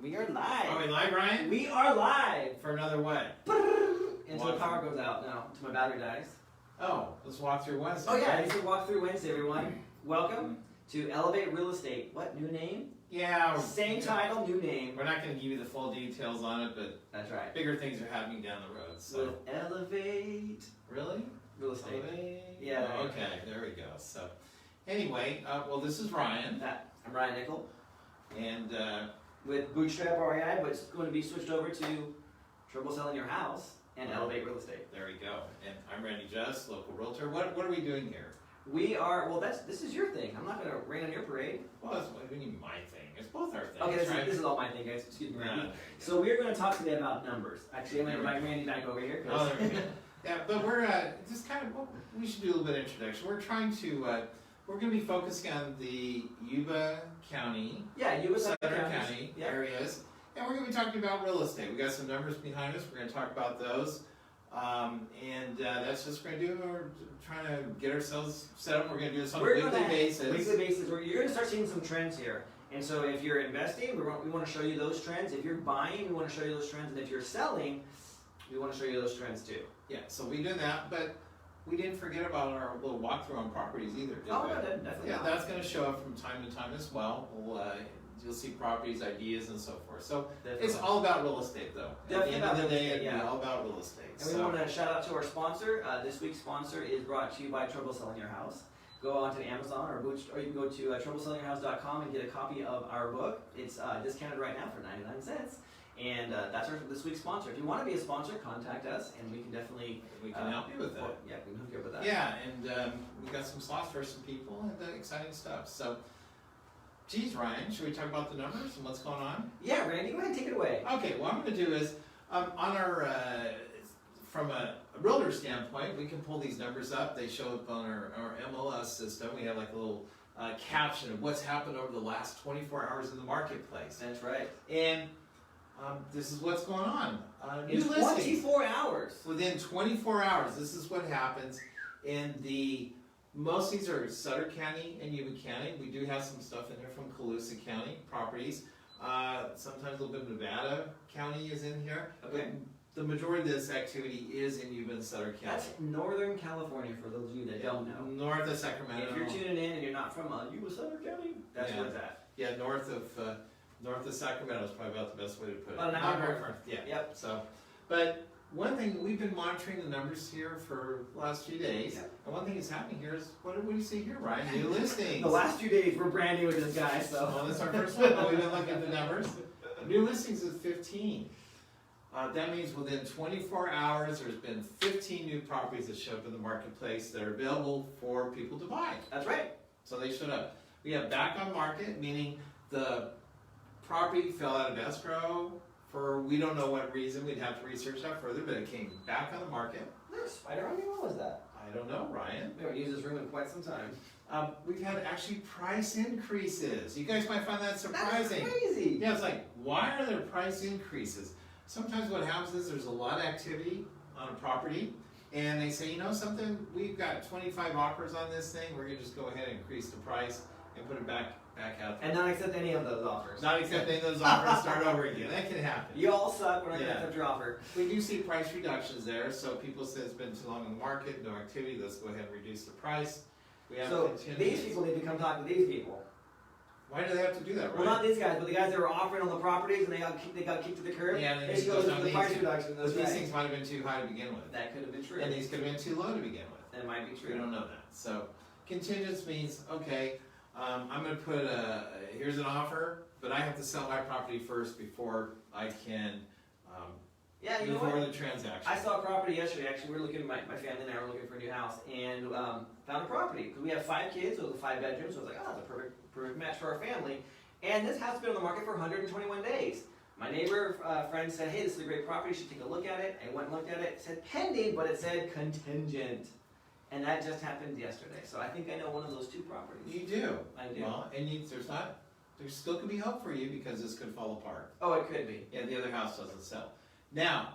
We are live. Are we live, Ryan? We are live. For another what? Until the power goes out. No, until my battery dies. Oh, let's walk through Wednesday. Oh yeah, right? it's a walk through Wednesday, everyone. Welcome to Elevate Real Estate. What, new name? Yeah. Same title, new name. We're not going to give you the full details on it, but That's right. bigger things are happening down the road. So With Elevate really? Real Estate. Elevate? Yeah, there you go. Okay, there we go. So anyway, well, this is Ryan, I'm Ryan Nickel and with Bootstrap REI, but it's going to be switched over to Trouble Selling Your House and Elevate Real Estate. there we go. And I'm Randy Just, local realtor. What are we doing here? We are, well, this is your thing. I'm not going to rain on your parade. Well, it's what do you mean my thing? It's both our things, Okay, right? this is all my thing, guys. Excuse me, Randy. Yeah. So we're going to talk today about numbers. Actually, I'm going to invite Randy back over here. Oh, there we go. Yeah, but we're just kind of, well, we should do a little bit of introduction. We're trying to, we're going to be focusing on the Yuba County, Yeah, you Sutter County areas, and we're going to be talking about real estate. We got some numbers behind us. We're going to talk about those, and that's just what we're going to do. We're trying to get ourselves set up. We're going to do this on a weekly basis. Weekly basis. You're going to start seeing some trends here. And so if you're investing, we want to show you those trends. If you're buying, we want to show you those trends. And if you're selling, we want to show you those trends too. Yeah, so we do that, but we didn't forget about our little walkthrough on properties either, did we? No, definitely Yeah, not. that's going to show up from time to time as well. You'll see properties, ideas, and so forth. So Definitely. it's all about real estate, though. Definitely At the end of the day, about real estate, it's yeah. all about real estate. And we want to shout out to our sponsor. This week's sponsor is brought to you by Trouble Selling Your House. Go on to Amazon or you can go to TroubleSellingYourHouse.com and get a copy of our book. It's discounted right now for 99 cents. And that's this week's sponsor. If you want to be a sponsor, contact us, and we can definitely help you with that. Yeah, we can hook you up with that. Yeah, and we got some slots for some people and exciting stuff. So, geez, Ryan, should we talk about the numbers and what's going on? Yeah, Randy, go ahead and take it away. Okay, what I'm going to do is, on our, from a realtor standpoint, we can pull these numbers up. They show up on our MLS system. We have like a little caption of what's happened over the last 24 hours in the marketplace. That's right. And this is what's going on. In 24 hours. Within 24 hours, this is what happens. And most of these are Sutter County and Yuba County. We do have some stuff in here from Colusa County properties. Sometimes a little bit of Nevada County is in here. Okay. But the majority of this activity is in Yuba and Sutter County. That's Northern California for those of you that don't know. North of Sacramento. If you're tuning in and you're not from Yuba, Sutter County, that's where it's at. Yeah, north of Sacramento is probably about the best way to put it. About an Not hour very north. far. Yeah. Yep. So, but one thing, we've been monitoring the numbers here for the last few days. Yep. And one thing that's happening here is, what do you see here, Ryan? New listings. The last few days we're brand new with this guy, so. Well, that's our first one, but we've been looking at the numbers. New listings is 15. That means within 24 hours, there's been 15 new properties that show up in the marketplace that are available for people to buy. That's right. So they showed up. We have back on market, meaning the property fell out of escrow for we don't know what reason. We'd have to research that further, but it came back on the market. There's a spider on me. What was that? I don't know, Ryan. We haven't used this room in quite some time. We've had actually price increases. You guys might find that surprising. That's crazy. Yeah, it's like, why are there price increases? Sometimes what happens is there's a lot of activity on a property, and they say, you know something, we've got 25 offers on this thing, we're gonna just go ahead and increase the price and put it back out there. And not accept any of those offers. Not accept any of those offers, start over again. That can happen. You all suck. We're not Yeah. gonna accept your offer. We do see price reductions there, so people say it's been too long in the market, no activity, let's go ahead and reduce the price. We have So continued. these people need to come talk to these people. Why do they have to do that, right? Well, not these guys, but the guys that were offering on the properties and they got kicked to the curb. Yeah, and then they it should go goes to on the these. price reduction. But That's these right. things might have been too high to begin with. That could have been true. And these could have been too low to begin with. That might be We true. don't know that. So contingents means, okay, I'm going to put here's an offer, but I have to sell my property first before I can Yeah, you know move what? forward the transaction. I saw a property yesterday. Actually, we were looking. My family and I were looking for a new house, and found a property because we have 5 kids. So it was a 5-bedroom. So I was like, oh, that's a perfect match for our family. And this house has been on the market for 121 days. My neighbor friend said, hey, this is a great property. You should take a look at it. I went and looked at it. It said pending, but it said contingent. And that just happened yesterday. So I think I know one of those 2 properties. You do. I do. Well, and there still could be hope for you because this could fall apart. Oh, it could be. Yeah, the other house doesn't sell. Now,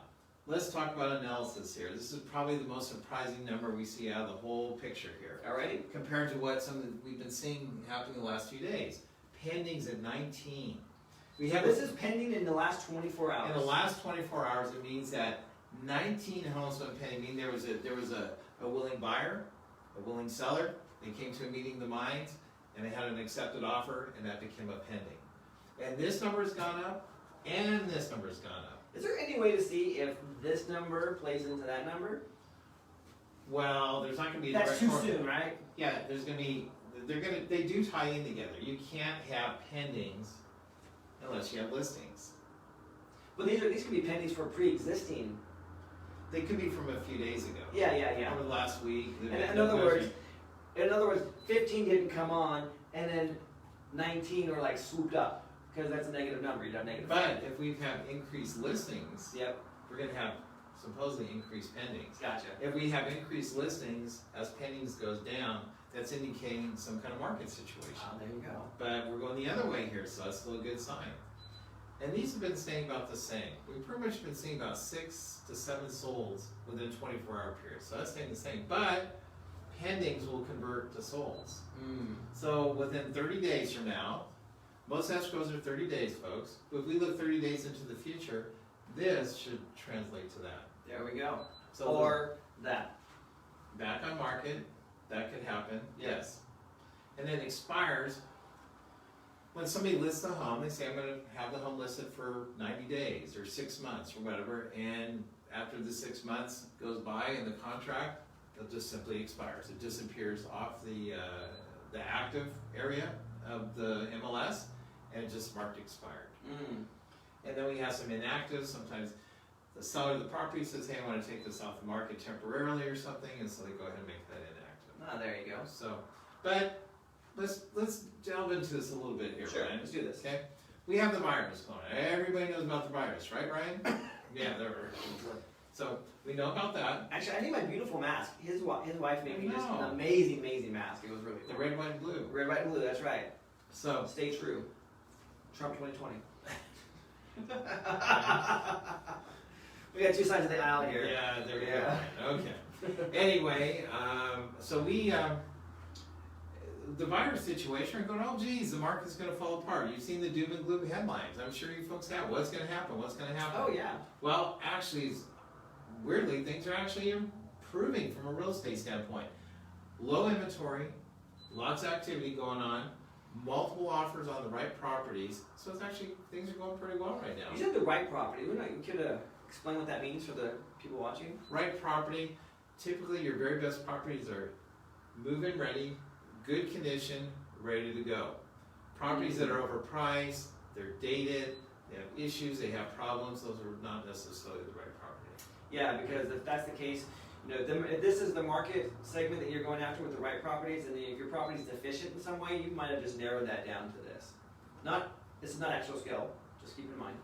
let's talk about analysis here. This is probably the most surprising number we see out of the whole picture here. Alrighty. Compared to what we've been seeing happening the last few days. Pendings at 19. We So have this is pending in the last 24 hours. in the last 24 hours. It means that 19 homes went pending. I mean, there was a willing buyer, a willing seller. They came to a meeting of the minds, and they had an accepted offer, and that became a pending. And this number has gone up, and this number has gone up. Is there any way to see if this number plays into that number? Well, there's not going to be a That's direct too correlation. soon, right? Yeah, there's going to be. They do tie in together. You can't have pendings unless you have listings. But these could be pendings for pre-existing. They could be from a few days ago. Yeah. Over the last week. In other words, 15 didn't come on, and then 19 are like swooped up because that's a negative number. You'd have negative. But if we have increased listings, Yep. we're going to have supposedly increased pendings. Gotcha. If we have increased listings as pendings goes down, that's indicating some kind of market situation. Oh, there you go. But we're going the other way here, so that's still a good sign. And these have been staying about the same. We've pretty much been seeing about 6 to 7 solds within 24-hour period. So that's staying the same. But pendings will convert to solds. So within 30 days from now, most escrows are 30 days, folks. But if we look 30 days into the future, this should translate to that. There we go. So Or that. back on market, that could happen, Yeah. yes. And then expires, when somebody lists a home, they say, I'm gonna have the home listed for 90 days or 6 months or whatever, and after the 6 months goes by and the contract, it just simply expires. It disappears off the active area of the MLS, and it just marked expired. And then we have some inactive. Sometimes the seller of the property says, hey, I want to take this off the market temporarily or something, and so they go ahead and make that inactive. Ah, there you go. So, but let's delve into this a little bit here, Sure, Brian. let's do this. Okay, we have the virus going on. Everybody knows about the virus, right, Brian? Yeah, there. So we know about that. Actually, I need my beautiful mask. His wife made me just No. an amazing mask. It was really The cool. red, white, and blue. Red, white, and blue. That's right. So Stay true. Trump 2020. We got two sides of the aisle here. yeah, there we Yeah. go. Okay. Anyway, so we. The virus situation, we're going, oh geez, the market's going to fall apart. You've seen the doom and gloom headlines. I'm sure you folks have. What's going to happen? What's going to happen? Oh yeah. Well, actually, weirdly, things are actually improving from a real estate standpoint. Low inventory, lots of activity going on, multiple offers on the right properties. So it's actually, things are going pretty well right now. You said the right property. You could explain what that means for the people watching? Right property, typically your very best properties are move-in ready, good condition, ready to go. Properties that are overpriced, they're dated, they have issues, they have problems, those are not necessarily the right property. Yeah, because if that's the case, if this is the market segment that you're going after with the right properties, and if your property is deficient in some way, you might have just narrowed that down to this. This is not actual scale, just keep in mind.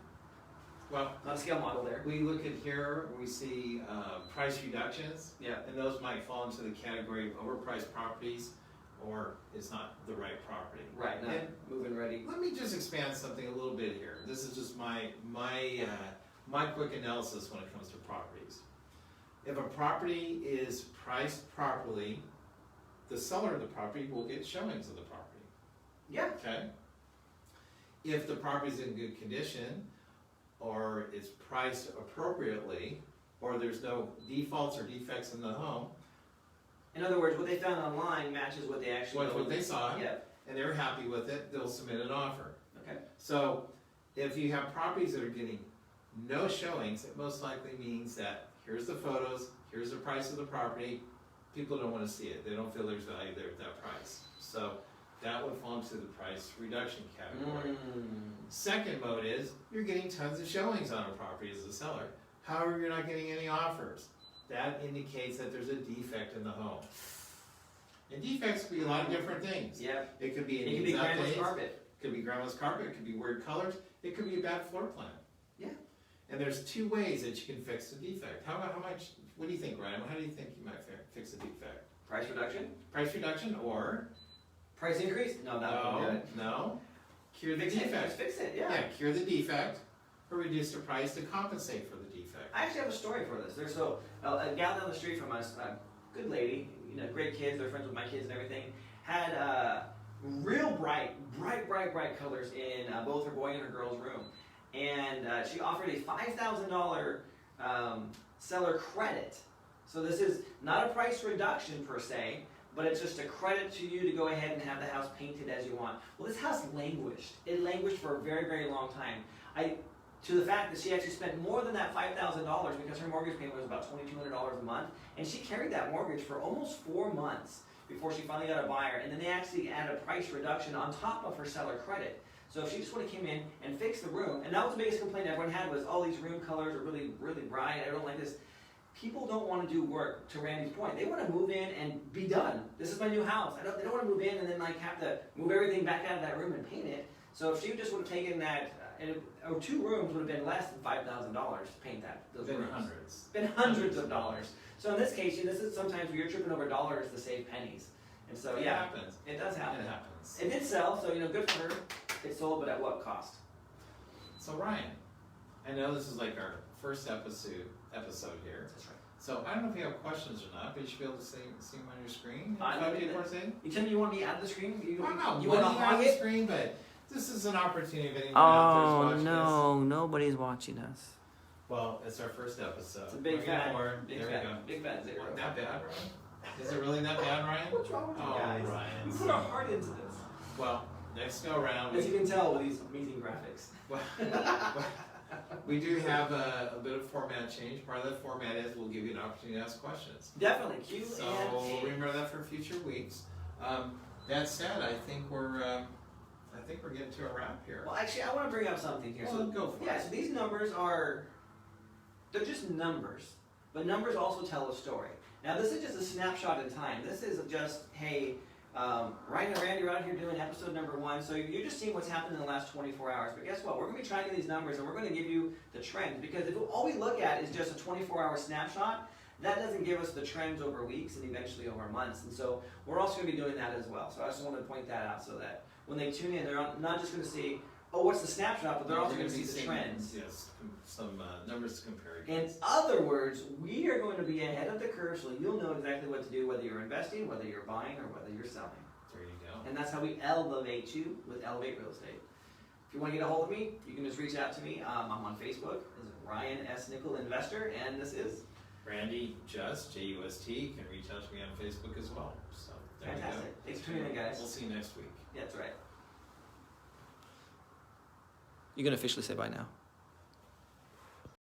Well, Not a scale model there. we look at here, we see price reductions, Yeah. and those might fall into the category of overpriced properties, or it's not the right property. Right, not And moving ready. let me just expand something a little bit here. This is just my quick analysis when it comes to properties. If a property is priced properly, the seller of the property will get showings of the property. Yeah. Okay? If the property's in good condition, or it's priced appropriately, or there's no defaults or defects in the home, In other words, what they found online matches what they actually what they saw, Yeah. and they're happy with it, they'll submit an offer. Okay. So if you have properties that are getting no showings, it most likely means that here's the photos, here's the price of the property, people don't want to see it, they don't feel there's value there at that price. So that would fall into the price reduction category. Second mode is, you're getting tons of showings on a property as a seller, however, you're not getting any offers. That indicates that there's a defect in the home. And defects could be a lot of different things. Yep. It could be It an could be needs grandma's updates, carpet. it could be grandma's carpet, it could be weird colors, it could be a bad floor plan. Yeah. And there's two ways that you can fix the defect. How much, what do you think, Ryan? How do you think you might fix a defect? Price reduction? Price reduction or? Price increase? No, that would be good. No. Cure the Fix it. Just defect. fix it, yeah. Yeah, cure the defect or reduce the price to compensate for the defect. I actually have a story for this. There's a gal down the street from us, a good lady, great kids, they're friends with my kids and everything, had real bright colors in both her boy and her girl's room. And she offered a $5,000 seller credit. So this is not a price reduction per se, but it's just a credit to you to go ahead and have the house painted as you want. Well, this house languished. It languished for a very, very long time. To the fact that she actually spent more than that $5,000 because her mortgage payment was about $2,200 a month, and she carried that mortgage for almost 4 months before she finally got a buyer, and then they actually added a price reduction on top of her seller credit. So if she just would have came in and fixed the room, and that was the biggest complaint everyone had was, oh, these room colors are really, really bright, I don't like this. People don't want to do work, to Randy's point. They want to move in and be done. This is my new house. They don't want to move in and then like have to move everything back out of that room and paint it. So if she just would have taken that, or 2 rooms would have been less than $5,000 to paint those rooms. Been hundreds. Hundreds of dollars. So in this case, this is sometimes where you're tripping over dollars to save pennies. And so It yeah, happens. it does happen. It happens. It did sell, so good for her. It sold, but at what cost? So Ryan, I know this is like our first episode here. That's right. So I don't know if you have questions or not, but you should be able to see them on your screen. I What know people that. are saying? You tell me you want me out of the screen? You I don't know. want to out hog of the it? screen, but this is an opportunity if anyone out there is Oh watching no, nobody's watching us. this. Well, it's our first episode. It's a big We're gonna fan. warn- Big there fan. we go. Big fan. Zero. What, that bad, Ryan? Is it really that bad, Ryan? What's wrong with you Oh, guys? Ryan. We put our heart into this. Well, next go around. As you can tell with these amazing graphics. We do have a bit of format change. Part of that format is we'll give you an opportunity to ask questions. Definitely. Q So and we'll A. remember that for future weeks. That said, I think we're getting to a wrap here. Well, actually, I want to bring up something here. Well, go for yeah, it. so these numbers they're just numbers, but numbers also tell a story. Now, this is just a snapshot in time. This is just, hey, Ryan and Randy are out here doing episode number 1, so you're just seeing what's happened in the last 24 hours. But guess what? We're going to be tracking these numbers, and we're going to give you the trends, because if all we look at is just a 24-hour snapshot, that doesn't give us the trends over weeks and eventually over months. And so we're also going to be doing that as well. So I just wanted to point that out so that when they tune in, they're not just going to see, oh, what's the snapshot, but they're also going to see the trends. Yes, some numbers to compare In against. other words, we are going to be ahead of the curve, so you'll know exactly what to do, whether you're investing, whether you're buying, or whether you're selling. There you go. And that's how we elevate you with Elevate Real Estate. If you want to get a hold of me, you can just reach out to me. I'm on Facebook. This is Ryan S. Nickel Investor, and this is Randy Just, J-U-S-T, can reach out to me on Facebook as well. So there fantastic. we go. Thanks for tuning in, guys. We'll see you next week. Yeah, that's right. You can officially say bye now.